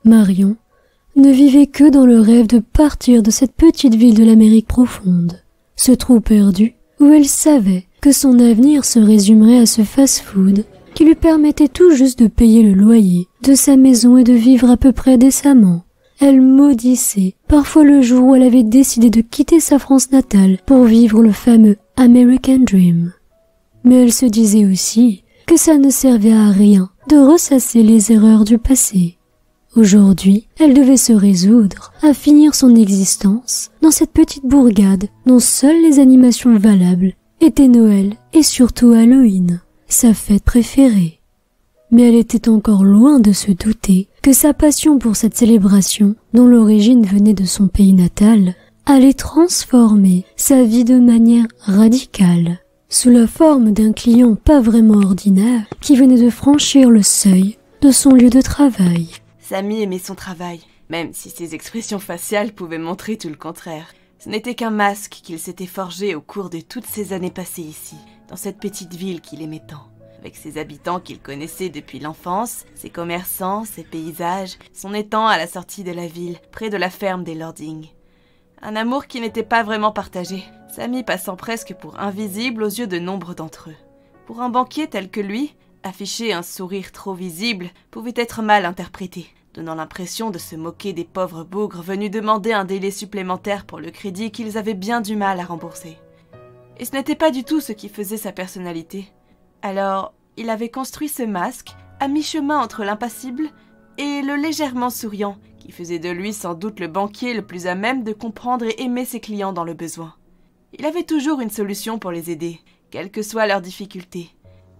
Marion ne vivait que dans le rêve de partir de cette petite ville de l'Amérique profonde, ce trou perdu où elle savait que son avenir se résumerait à ce fast-food qui lui permettait tout juste de payer le loyer de sa maison et de vivre à peu près décemment. Elle maudissait parfois le jour où elle avait décidé de quitter sa France natale pour vivre le fameux American Dream. Mais elle se disait aussi que ça ne servait à rien de ressasser les erreurs du passé. Aujourd'hui, elle devait se résoudre à finir son existence dans cette petite bourgade dont seules les animations valables étaient Noël et surtout Halloween, sa fête préférée. Mais elle était encore loin de se douter que sa passion pour cette célébration, dont l'origine venait de son pays natal, allait transformer sa vie de manière radicale, sous la forme d'un client pas vraiment ordinaire qui venait de franchir le seuil de son lieu de travail. Samy aimait son travail, même si ses expressions faciales pouvaient montrer tout le contraire. Ce n'était qu'un masque qu'il s'était forgé au cours de toutes ces années passées ici, dans cette petite ville qu'il aimait tant. Avec ses habitants qu'il connaissait depuis l'enfance, ses commerçants, ses paysages, son étang à la sortie de la ville, près de la ferme des Lording. Un amour qui n'était pas vraiment partagé, Samy passant presque pour invisible aux yeux de nombre d'entre eux. Pour un banquier tel que lui, afficher un sourire trop visible pouvait être mal interprété, donnant l'impression de se moquer des pauvres bougres venus demander un délai supplémentaire pour le crédit qu'ils avaient bien du mal à rembourser. Et ce n'était pas du tout ce qui faisait sa personnalité. Alors, il avait construit ce masque, à mi-chemin entre l'impassible et le légèrement souriant, qui faisait de lui sans doute le banquier le plus à même de comprendre et aimer ses clients dans le besoin. Il avait toujours une solution pour les aider, quelles que soient leurs difficultés.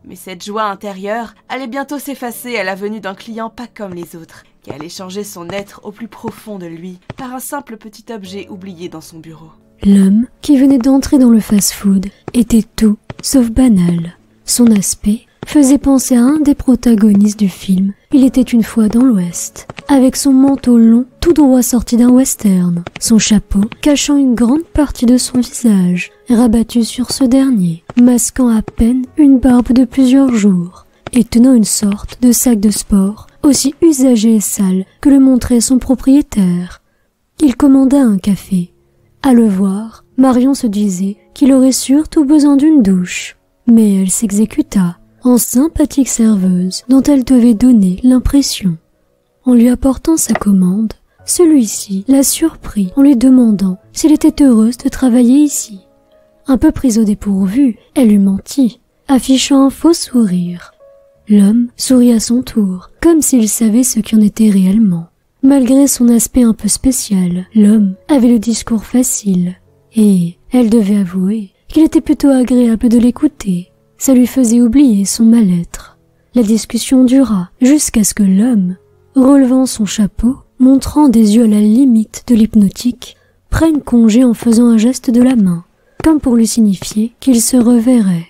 Mais cette joie intérieure allait bientôt s'effacer à la venue d'un client pas comme les autres, qui allait changer son être au plus profond de lui par un simple petit objet oublié dans son bureau. L'homme qui venait d'entrer dans le fast-food était tout sauf banal. Son aspect faisait penser à un des protagonistes du film « Il était une fois dans l'Ouest », avec son manteau long tout droit sorti d'un western, son chapeau cachant une grande partie de son visage, rabattu sur ce dernier, masquant à peine une barbe de plusieurs jours, et tenant une sorte de sac de sport aussi usagé et sale que le montrait son propriétaire. Il commanda un café. À le voir, Marion se disait qu'il aurait surtout besoin d'une douche. Mais elle s'exécuta en sympathique serveuse dont elle devait donner l'impression. En lui apportant sa commande, celui-ci la surprit en lui demandant s'il était heureuse de travailler ici. Un peu prise au dépourvu, elle lui mentit, affichant un faux sourire. L'homme sourit à son tour, comme s'il savait ce qui en était réellement. Malgré son aspect un peu spécial, l'homme avait le discours facile, et elle devait avouer qu'il était plutôt agréable de l'écouter. Ça lui faisait oublier son mal-être. La discussion dura jusqu'à ce que l'homme, relevant son chapeau, montrant des yeux à la limite de l'hypnotique, prenne congé en faisant un geste de la main, comme pour lui signifier qu'il se reverrait.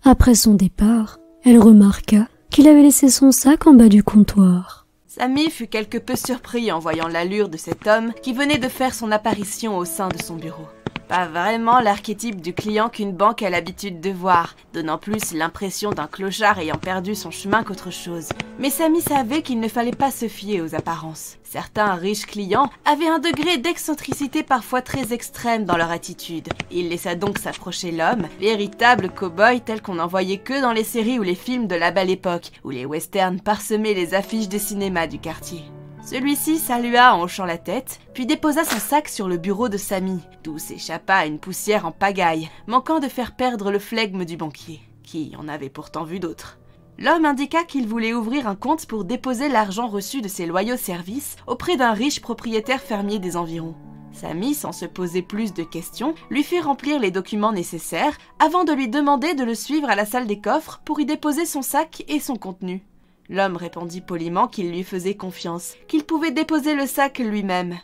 Après son départ, elle remarqua qu'il avait laissé son sac en bas du comptoir. Samy fut quelque peu surpris en voyant l'allure de cet homme qui venait de faire son apparition au sein de son bureau. Pas vraiment l'archétype du client qu'une banque a l'habitude de voir, donnant plus l'impression d'un clochard ayant perdu son chemin qu'autre chose. Mais Samy savait qu'il ne fallait pas se fier aux apparences. Certains riches clients avaient un degré d'excentricité parfois très extrême dans leur attitude. Il laissa donc s'approcher l'homme, véritable cow-boy tel qu'on n'en voyait que dans les séries ou les films de la belle époque, où les westerns parsemaient les affiches des cinémas du quartier. Celui-ci salua en hochant la tête, puis déposa son sac sur le bureau de Samy, d'où s'échappa une poussière en pagaille, manquant de faire perdre le flegme du banquier, qui en avait pourtant vu d'autres. L'homme indiqua qu'il voulait ouvrir un compte pour déposer l'argent reçu de ses loyaux services auprès d'un riche propriétaire fermier des environs. Samy, sans se poser plus de questions, lui fit remplir les documents nécessaires avant de lui demander de le suivre à la salle des coffres pour y déposer son sac et son contenu. L'homme répondit poliment qu'il lui faisait confiance, qu'il pouvait déposer le sac lui-même.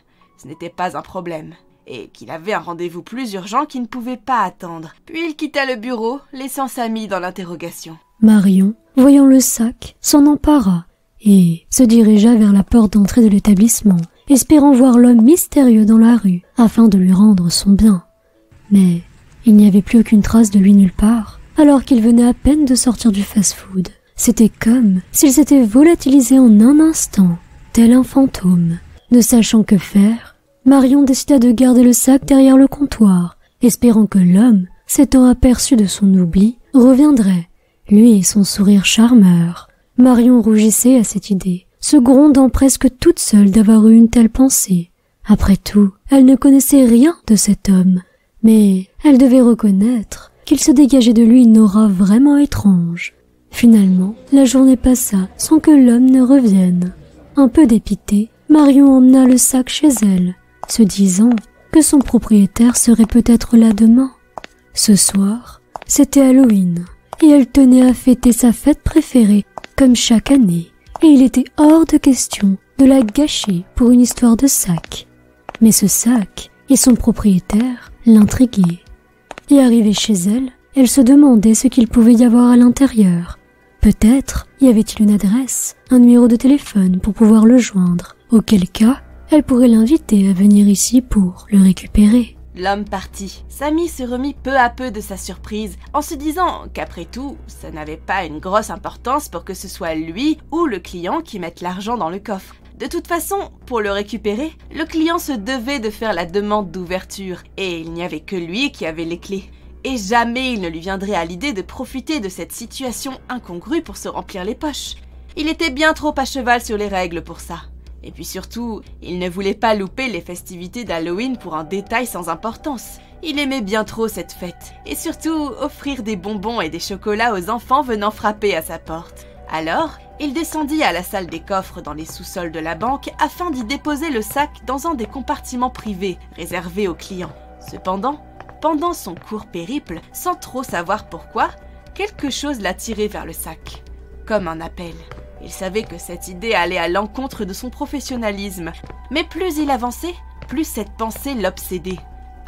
Ce n'était pas un problème, et qu'il avait un rendez-vous plus urgent qui ne pouvait pas attendre. Puis il quitta le bureau, laissant Samy dans l'interrogation. Marion, voyant le sac, s'en empara et se dirigea vers la porte d'entrée de l'établissement, espérant voir l'homme mystérieux dans la rue, afin de lui rendre son bien. Mais il n'y avait plus aucune trace de lui nulle part, alors qu'il venait à peine de sortir du fast-food. C'était comme s'il s'était volatilisé en un instant. tel un fantôme. Ne sachant que faire, Marion décida de garder le sac derrière le comptoir, espérant que l'homme, s'étant aperçu de son oubli, reviendrait, lui et son sourire charmeur. Marion rougissait à cette idée, se grondant presque toute seule d'avoir eu une telle pensée. Après tout, elle ne connaissait rien de cet homme, mais elle devait reconnaître qu'il se dégageait de lui une aura vraiment étrange. Finalement, la journée passa sans que l'homme ne revienne. Un peu dépitée, Marion emmena le sac chez elle, se disant que son propriétaire serait peut-être là demain. Ce soir, c'était Halloween, et elle tenait à fêter sa fête préférée, comme chaque année, et il était hors de question de la gâcher pour une histoire de sac. Mais ce sac et son propriétaire l'intriguaient. Et arrivée chez elle, elle se demandait ce qu'il pouvait y avoir à l'intérieur. Peut-être y avait-il une adresse, un numéro de téléphone pour pouvoir le joindre, auquel cas, elle pourrait l'inviter à venir ici pour le récupérer. L'homme partit. Samy se remit peu à peu de sa surprise en se disant qu'après tout, ça n'avait pas une grosse importance pour que ce soit lui ou le client qui mette l'argent dans le coffre. De toute façon, pour le récupérer, le client se devait de faire la demande d'ouverture et il n'y avait que lui qui avait les clés. Et jamais il ne lui viendrait à l'idée de profiter de cette situation incongrue pour se remplir les poches. Il était bien trop à cheval sur les règles pour ça. Et puis surtout, il ne voulait pas louper les festivités d'Halloween pour un détail sans importance. Il aimait bien trop cette fête. Et surtout, offrir des bonbons et des chocolats aux enfants venant frapper à sa porte. Alors, il descendit à la salle des coffres dans les sous-sols de la banque afin d'y déposer le sac dans un des compartiments privés réservés aux clients. Cependant, pendant son court périple, sans trop savoir pourquoi, quelque chose l'attirait vers le sac. Comme un appel. Il savait que cette idée allait à l'encontre de son professionnalisme, mais plus il avançait, plus cette pensée l'obsédait.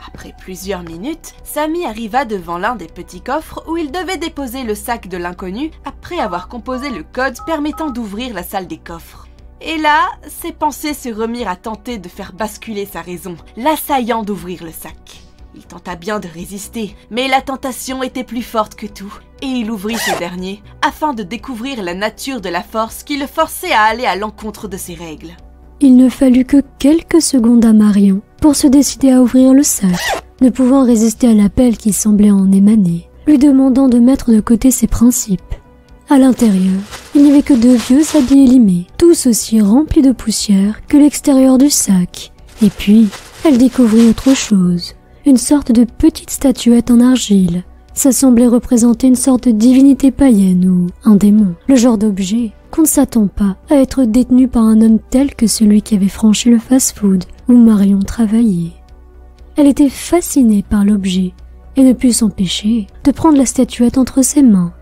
Après plusieurs minutes, Samy arriva devant l'un des petits coffres où il devait déposer le sac de l'inconnu après avoir composé le code permettant d'ouvrir la salle des coffres. Et là, ses pensées se remirent à tenter de faire basculer sa raison, l'assaillant d'ouvrir le sac. Il tenta bien de résister, mais la tentation était plus forte que tout, et il ouvrit ce dernier, afin de découvrir la nature de la force qui le forçait à aller à l'encontre de ses règles. Il ne fallut que quelques secondes à Marion pour se décider à ouvrir le sac, ne pouvant résister à l'appel qui semblait en émaner, lui demandant de mettre de côté ses principes. À l'intérieur, il n'y avait que de vieux habits élimés, tous aussi remplis de poussière que l'extérieur du sac. Et puis, elle découvrit autre chose. Une sorte de petite statuette en argile. Ça semblait représenter une sorte de divinité païenne ou un démon. Le genre d'objet qu'on ne s'attend pas à être détenu par un homme tel que celui qui avait franchi le fast-food où Marion travaillait. Elle était fascinée par l'objet et ne put s'empêcher de prendre la statuette entre ses mains.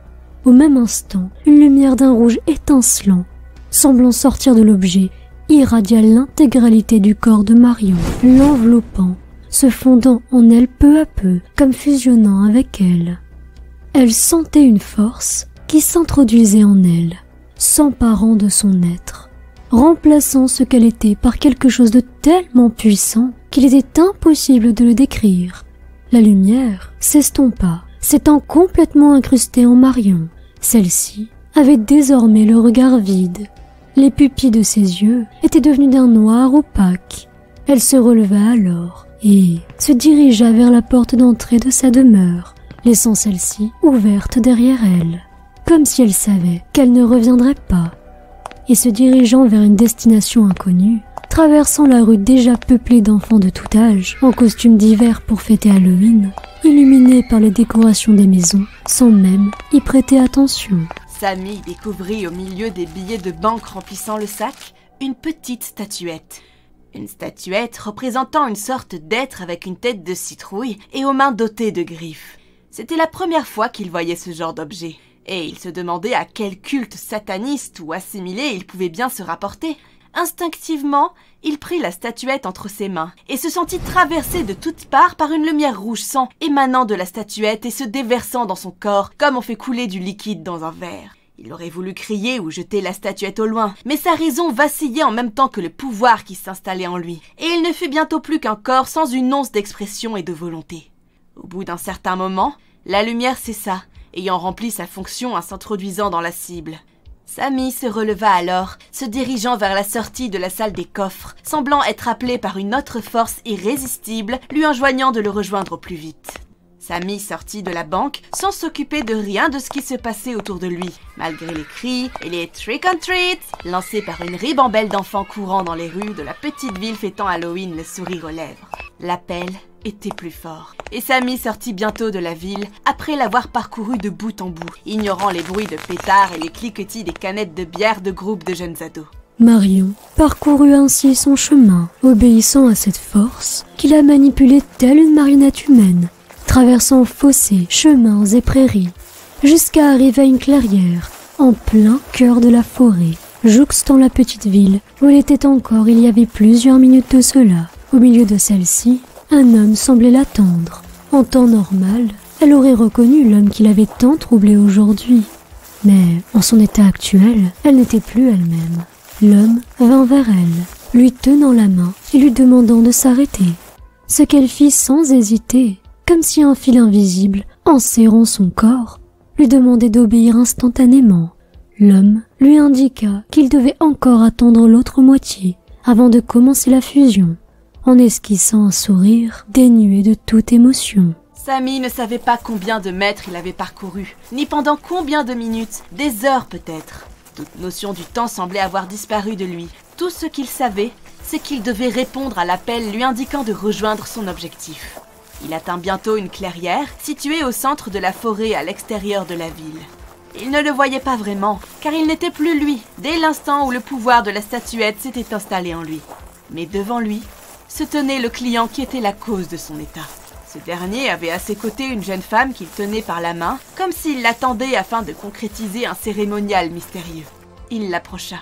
Au même instant, une lumière d'un rouge étincelant, semblant sortir de l'objet, irradia l'intégralité du corps de Marion, l'enveloppant, se fondant en elle peu à peu, comme fusionnant avec elle. Elle sentait une force qui s'introduisait en elle, s'emparant de son être, remplaçant ce qu'elle était par quelque chose de tellement puissant qu'il était impossible de le décrire. La lumière s'estompa, s'étant complètement incrustée en Marion. Celle-ci avait désormais le regard vide. Les pupilles de ses yeux étaient devenues d'un noir opaque. Elle se releva alors et se dirigea vers la porte d'entrée de sa demeure, laissant celle-ci ouverte derrière elle, comme si elle savait qu'elle ne reviendrait pas. Et se dirigeant vers une destination inconnue, traversant la rue déjà peuplée d'enfants de tout âge, en costume d'hiver pour fêter Halloween, illuminés par les décorations des maisons, sans même y prêter attention. Samy découvrit au milieu des billets de banque remplissant le sac une petite statuette. Une statuette représentant une sorte d'être avec une tête de citrouille et aux mains dotées de griffes. C'était la première fois qu'il voyait ce genre d'objet, et il se demandait à quel culte sataniste ou assimilé il pouvait bien se rapporter. Instinctivement, il prit la statuette entre ses mains et se sentit traversé de toutes parts par une lumière rouge sang émanant de la statuette et se déversant dans son corps comme on fait couler du liquide dans un verre. Il aurait voulu crier ou jeter la statuette au loin, mais sa raison vacillait en même temps que le pouvoir qui s'installait en lui, et il ne fut bientôt plus qu'un corps sans une once d'expression et de volonté. Au bout d'un certain moment, la lumière cessa, ayant rempli sa fonction en s'introduisant dans la cible. Sammy se releva alors, se dirigeant vers la sortie de la salle des coffres, semblant être appelé par une autre force irrésistible, lui enjoignant de le rejoindre au plus vite. Sammy sortit de la banque sans s'occuper de rien de ce qui se passait autour de lui, malgré les cris et les trick or treat lancés par une ribambelle d'enfants courant dans les rues de la petite ville fêtant Halloween le sourire aux lèvres. L'appel était plus fort, et Sammy sortit bientôt de la ville après l'avoir parcouru de bout en bout, ignorant les bruits de pétards et les cliquetis des canettes de bière de groupes de jeunes ados. Marion parcourut ainsi son chemin, obéissant à cette force qui la manipulait telle une marionnette humaine, traversant fossés, chemins et prairies, jusqu'à arriver à une clairière, en plein cœur de la forêt, jouxtant la petite ville où elle était encore il y avait plusieurs minutes de cela. Au milieu de celle-ci, un homme semblait l'attendre. En temps normal, elle aurait reconnu l'homme qui l'avait tant troublée aujourd'hui. Mais en son état actuel, elle n'était plus elle-même. L'homme vint vers elle, lui tenant la main et lui demandant de s'arrêter. Ce qu'elle fit sans hésiter, comme si un fil invisible, en serrant son corps, lui demandait d'obéir instantanément. L'homme lui indiqua qu'il devait encore attendre l'autre moitié avant de commencer la fusion, en esquissant un sourire dénué de toute émotion. Sammy ne savait pas combien de mètres il avait parcouru, ni pendant combien de minutes, des heures peut-être. Toute notion du temps semblait avoir disparu de lui. Tout ce qu'il savait, c'est qu'il devait répondre à l'appel lui indiquant de rejoindre son objectif. Il atteint bientôt une clairière située au centre de la forêt à l'extérieur de la ville. Il ne le voyait pas vraiment, car il n'était plus lui, dès l'instant où le pouvoir de la statuette s'était installé en lui. Mais devant lui, se tenait le client qui était la cause de son état. Ce dernier avait à ses côtés une jeune femme qu'il tenait par la main, comme s'il l'attendait afin de concrétiser un cérémonial mystérieux. Il l'approcha.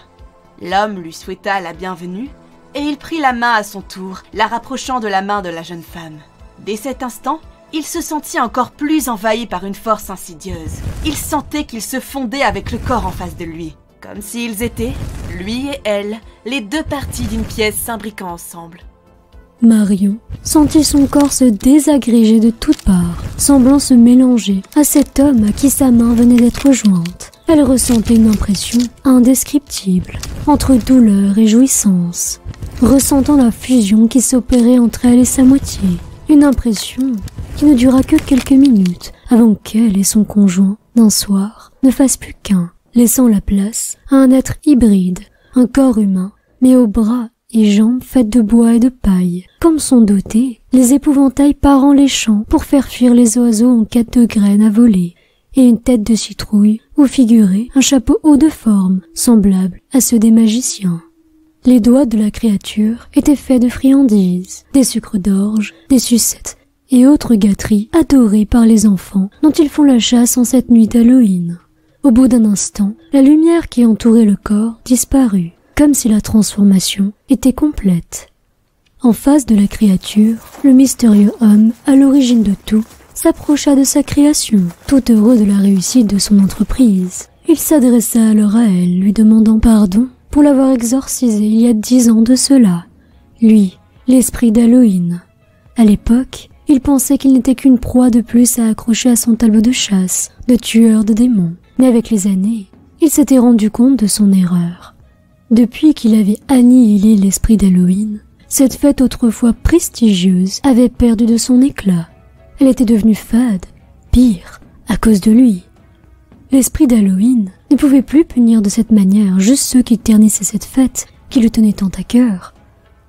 L'homme lui souhaita la bienvenue, et il prit la main à son tour, la rapprochant de la main de la jeune femme. Dès cet instant, il se sentit encore plus envahi par une force insidieuse. Il sentait qu'il se fondait avec le corps en face de lui, comme s'ils étaient, lui et elle, les deux parties d'une pièce s'imbriquant ensemble. Marion sentit son corps se désagréger de toutes parts, semblant se mélanger à cet homme à qui sa main venait d'être jointe. Elle ressentait une impression indescriptible, entre douleur et jouissance, ressentant la fusion qui s'opérait entre elle et sa moitié. Une impression qui ne dura que quelques minutes avant qu'elle et son conjoint, d'un soir, ne fassent plus qu'un, laissant la place à un être hybride, un corps humain, mais aux bras et jambes faites de bois et de paille, comme sont dotés les épouvantails parant les champs pour faire fuir les oiseaux en quête de graines à voler, et une tête de citrouille où figurait un chapeau haut de forme, semblable à ceux des magiciens. Les doigts de la créature étaient faits de friandises, des sucres d'orge, des sucettes et autres gâteries adorées par les enfants dont ils font la chasse en cette nuit d'Halloween. Au bout d'un instant, la lumière qui entourait le corps disparut, comme si la transformation était complète. En face de la créature, le mystérieux homme, à l'origine de tout, s'approcha de sa création, tout heureux de la réussite de son entreprise. Il s'adressa alors à elle, lui demandant pardon pour l'avoir exorcisé il y a 10 ans de cela. Lui, l'esprit d'Halloween. À l'époque, il pensait qu'il n'était qu'une proie de plus à accrocher à son tableau de chasse, de tueur de démons. Mais avec les années, il s'était rendu compte de son erreur. Depuis qu'il avait annihilé l'esprit d'Halloween, cette fête autrefois prestigieuse avait perdu de son éclat. Elle était devenue fade, pire, à cause de lui. L'esprit d'Halloween ne pouvait plus punir de cette manière juste ceux qui ternissaient cette fête, qui le tenaient tant à cœur.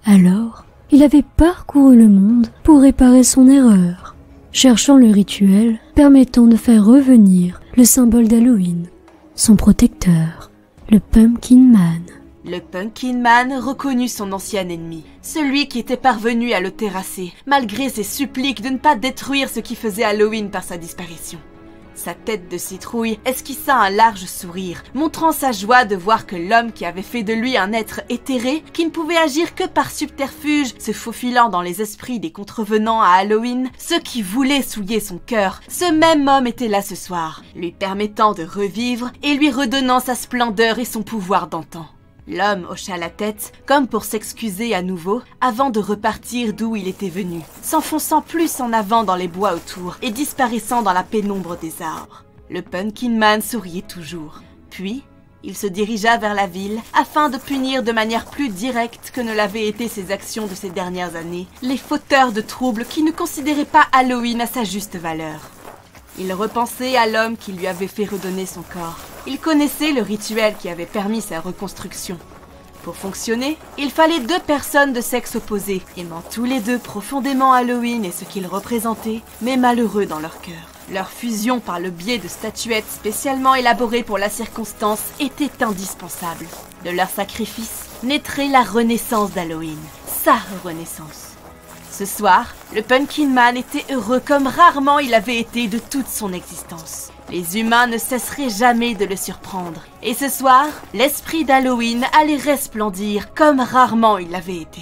Alors, il avait parcouru le monde pour réparer son erreur, cherchant le rituel permettant de faire revenir le symbole d'Halloween, son protecteur, le Pumpkin Man. Le Pumpkin Man reconnut son ancien ennemi, celui qui était parvenu à le terrasser, malgré ses suppliques de ne pas détruire ce qui faisait Halloween par sa disparition. Sa tête de citrouille esquissa un large sourire, montrant sa joie de voir que l'homme qui avait fait de lui un être éthéré, qui ne pouvait agir que par subterfuge, se faufilant dans les esprits des contrevenants à Halloween, ceux qui voulaient souiller son cœur, ce même homme était là ce soir, lui permettant de revivre et lui redonnant sa splendeur et son pouvoir d'antan. L'homme hocha la tête, comme pour s'excuser à nouveau, avant de repartir d'où il était venu, s'enfonçant plus en avant dans les bois autour et disparaissant dans la pénombre des arbres. Le Pumpkin Man souriait toujours. Puis, il se dirigea vers la ville afin de punir de manière plus directe que ne l'avaient été ses actions de ces dernières années, les fauteurs de troubles qui ne considéraient pas Halloween à sa juste valeur. Il repensait à l'homme qui lui avait fait redonner son corps. Il connaissait le rituel qui avait permis sa reconstruction. Pour fonctionner, il fallait 2 personnes de sexe opposé, aimant tous les 2 profondément Halloween et ce qu'il représentait, mais malheureux dans leur cœur. Leur fusion par le biais de statuettes spécialement élaborées pour la circonstance était indispensable. De leur sacrifice naîtrait la renaissance d'Halloween, sa renaissance. Ce soir, le Pumpkin Man était heureux comme rarement il avait été de toute son existence. Les humains ne cesseraient jamais de le surprendre. Et ce soir, l'esprit d'Halloween allait resplendir comme rarement il l'avait été.